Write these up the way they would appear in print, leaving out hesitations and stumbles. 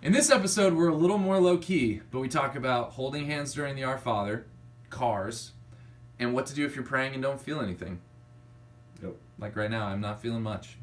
In this episode, we're a little more low-key, but we talk about holding hands during the Our Father, cars, and what to do if you're praying and don't feel anything. Yep. Like right now, I'm not feeling much.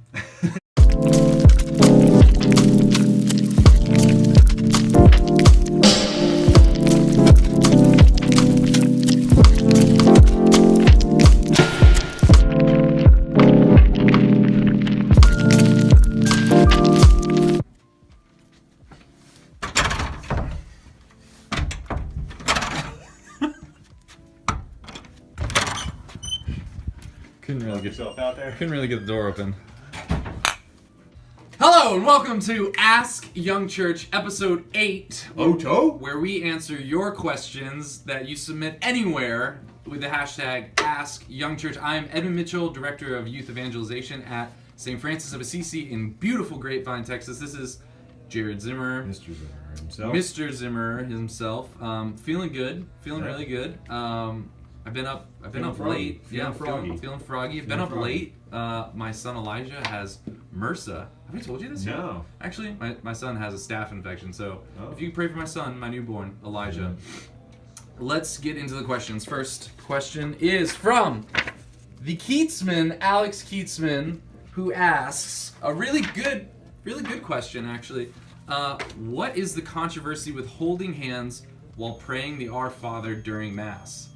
Couldn't really get the door open. Hello and welcome to Ask Young Church, episode 8, where we answer your questions that you submit anywhere with the hashtag Ask Young Church. I'm Edmund Mitchell, Director of Youth Evangelization at St. Francis of Assisi in beautiful Grapevine, Texas. This is Jared Zimmer. Mr. Zimmer himself. Feeling good. Feeling really good. I've been up late. Feeling froggy. I've been up late. My son Elijah has MRSA. Have I told you this yet? No. Actually, my son has a staph infection. So if you pray for my son, my newborn, Elijah. Let's get into the questions. First question is from the Keatsman, Alex Keatsman, who asks a really good question, actually. What is the controversy with holding hands while praying the Our Father during Mass?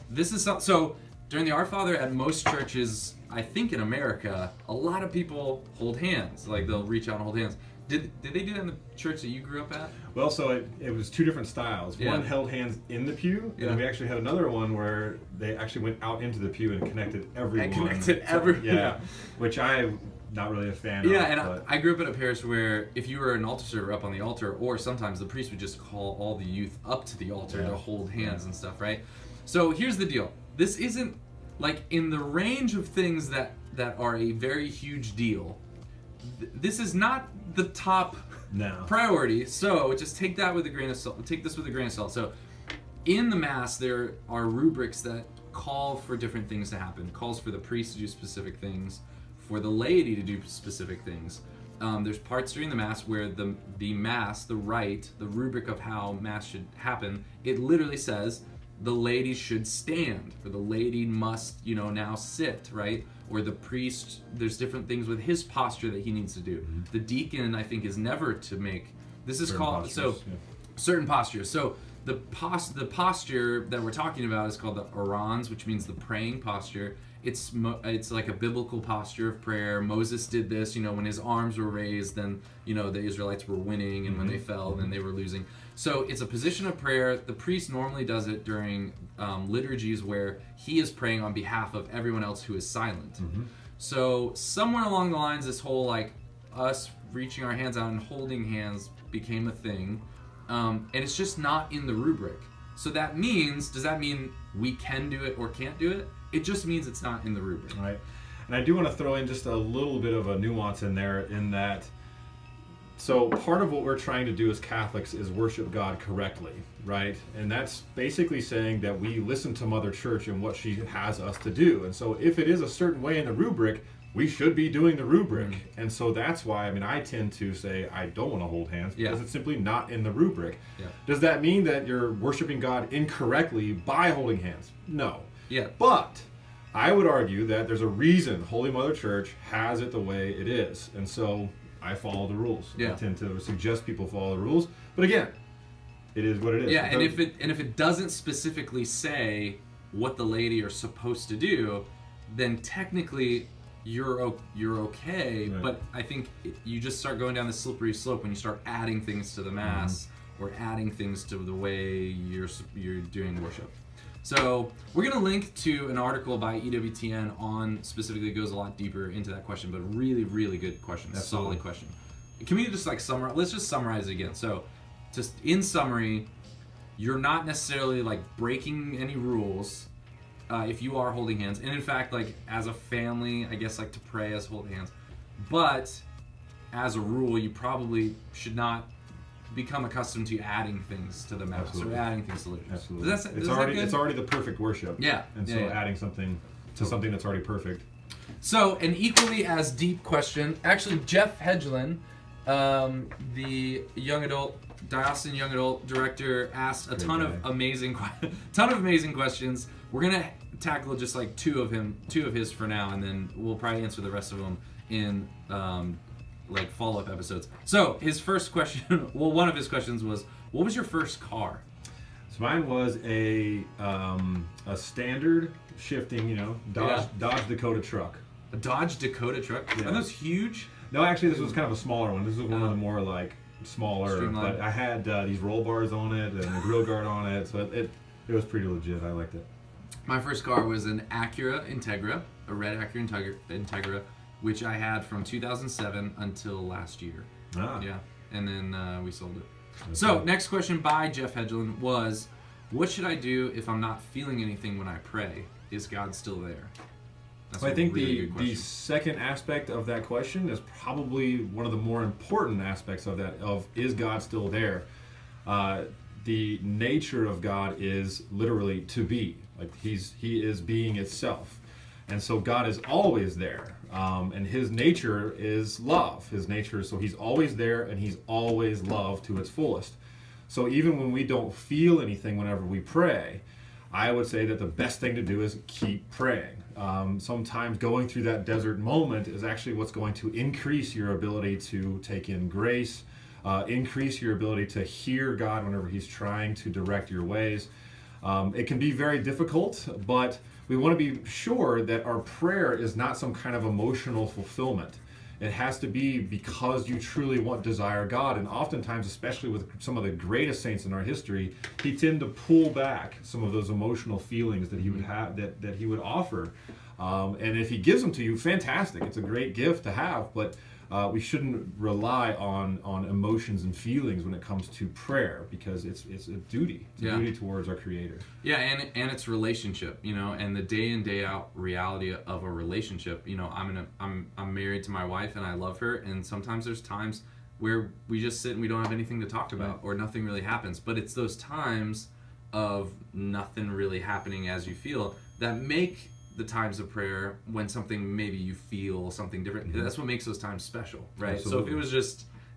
This is so during the Our Father at most churches, I think in America, a lot of people hold hands. Like they'll reach out and hold hands. Did they do that in the church that you grew up at? Well, so it was two different styles. Yeah. One held hands in the pew, and then we actually had another one where they actually went out into the pew and connected everyone. Yeah, which I'm not really a fan of. Yeah, and I grew up in a parish where if you were an altar server up on the altar, or sometimes the priest would just call all the youth up to the altar to hold hands and stuff, right? So here's the deal. This isn't, like, in the range of things that are a very huge deal, this is not the top priority, so just take that with a grain of salt. Take this with a grain of salt. So in the Mass, there are rubrics that call for different things to happen. Calls for the priest to do specific things, for the laity to do specific things. There's parts during the Mass where the Mass, the rite, the rubric of how Mass should happen, it literally says the laity should stand, or the laity must, now sit, right? Or the priest, there's different things with his posture that he needs to do. Mm-hmm. The deacon, I think, is never to make, this is certain called, postures, certain postures. So the posture that we're talking about is called the orans, which means the praying posture. It's like a biblical posture of prayer. Moses did this, when his arms were raised, then, the Israelites were winning, and when they fell, then they were losing. So it's a position of prayer. The priest normally does it during liturgies where he is praying on behalf of everyone else who is silent. Mm-hmm. So somewhere along the lines, this whole, us reaching our hands out and holding hands became a thing. And it's just not in the rubric. So that means, does that mean we can do it or can't do it? It just means it's not in the rubric. Right. And I do want to throw in just a little bit of a nuance in there in that, so part of what we're trying to do as Catholics is worship God correctly, right? And that's basically saying that we listen to Mother Church and what she has us to do. And so if it is a certain way in the rubric, we should be doing the rubric. Mm-hmm. And so that's why, I tend to say I don't want to hold hands because it's simply not in the rubric. Yeah. Does that mean that you're worshiping God incorrectly by holding hands? No. Yeah. But I would argue that there's a reason Holy Mother Church has it the way it is. And so I follow the rules. I tend to suggest people follow the rules. But again, it is what it is. Yeah, and if it doesn't specifically say what the laity are supposed to do, then technically you're okay. Right. But I think you just start going down the slippery slope when you start adding things to the Mass or adding things to the way you're doing worship. So we're going to link to an article by EWTN on specifically goes a lot deeper into that question, but really, really good question. Absolutely. Solid question. Can we just summarize? Let's just summarize it again. So just in summary, you're not necessarily breaking any rules if you are holding hands. And in fact, as a family, I guess to pray as holding hands. But as a rule, you probably should not become accustomed to adding things to the Mass or adding things to liturgy. Absolutely. It's already the perfect worship. Yeah. And so adding something to something that's already perfect. So an equally as deep question, actually Jeff Hedgelin The young adult, diocesan young adult director asked a ton of amazing questions. We're gonna tackle just like two of his for now, and then we'll probably answer the rest of them in like follow-up episodes. So his first question, well, one of his questions was, what was your first car? So mine was a standard shifting, Dodge Dakota truck. A Dodge Dakota truck? Yeah. Are those huge? No, actually, this was kind of a smaller one. This was one of the more like smaller, streamlined. but I had these roll bars on it and a grill guard on it, so it was pretty legit. I liked it. My first car was an Acura Integra, a red Acura Integra, which I had from 2007 until last year. Ah. Yeah, and then we sold it. Okay. So, next question by Jeff Hedgeland was, what should I do if I'm not feeling anything when I pray? Is God still there? That's Well, I think really good the question. second aspect of that question is probably one of the more important aspects of that, of is God still there? The nature of God is literally to be. Like he is being itself. And so God is always there. And his nature is love. His nature, so he's always there and he's always love to its fullest. So even when we don't feel anything whenever we pray, I would say that the best thing to do is keep praying. Sometimes going through that desert moment is actually what's going to increase your ability to take in grace, increase your ability to hear God whenever he's trying to direct your ways. It can be very difficult, but we want to be sure that our prayer is not some kind of emotional fulfillment. It has to be because you truly desire God. And oftentimes, especially with some of the greatest saints in our history, he tend to pull back some of those emotional feelings that he would have, that he would offer. And if he gives them to you, fantastic. It's a great gift to have, but we shouldn't rely on emotions and feelings when it comes to prayer, because it's a duty. It's a duty towards our Creator. Yeah, and it's relationship, and the day in, day out reality of a relationship. I'm married to my wife and I love her, and sometimes there's times where we just sit and we don't have anything to talk about, or nothing really happens. But it's those times of nothing really happening as you feel that make the times of prayer, when something, maybe you feel something different, that's what makes those times special, right? Absolutely. So if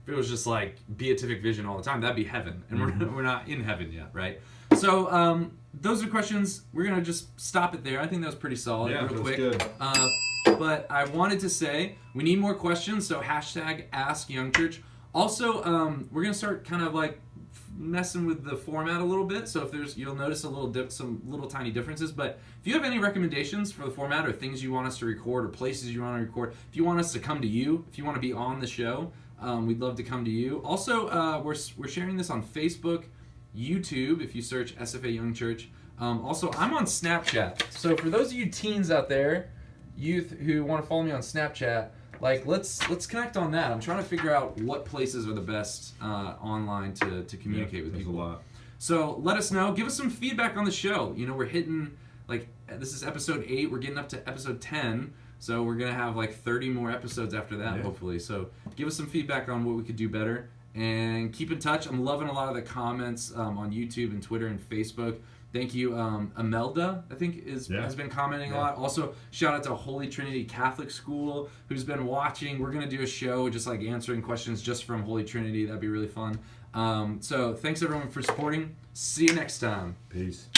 it was just like beatific vision all the time, that'd be heaven, and we're not in heaven yet, right? So those are questions. We're gonna just stop it there. I think that was pretty solid, real quick. Good. But I wanted to say we need more questions, so #AskYoungChurch. Also, we're gonna start kind of like messing with the format a little bit, so if you'll notice some little tiny differences. But if you have any recommendations for the format, or things you want us to record, or places you want to record, if you want us to come to you, if you want to be on the show, we'd love to come to you. Also, we're sharing this on Facebook, YouTube, if you search SFA Young Church. Also, I'm on Snapchat, so for those of you teens out there, youth who want to follow me on Snapchat, like let's connect on that. I'm trying to figure out what places are the best online to communicate with people. A lot. So let us know. Give us some feedback on the show. We're hitting, like, this is episode 8. We're getting up to episode 10. So we're going to have like 30 more episodes after that, hopefully. So give us some feedback on what we could do better. And keep in touch. I'm loving a lot of the comments on YouTube and Twitter and Facebook. Thank you. Imelda, I think, has been commenting a lot. Also, shout out to Holy Trinity Catholic School, who's been watching. We're going to do a show just like answering questions just from Holy Trinity. That'd be really fun. So thanks, everyone, for supporting. See you next time. Peace.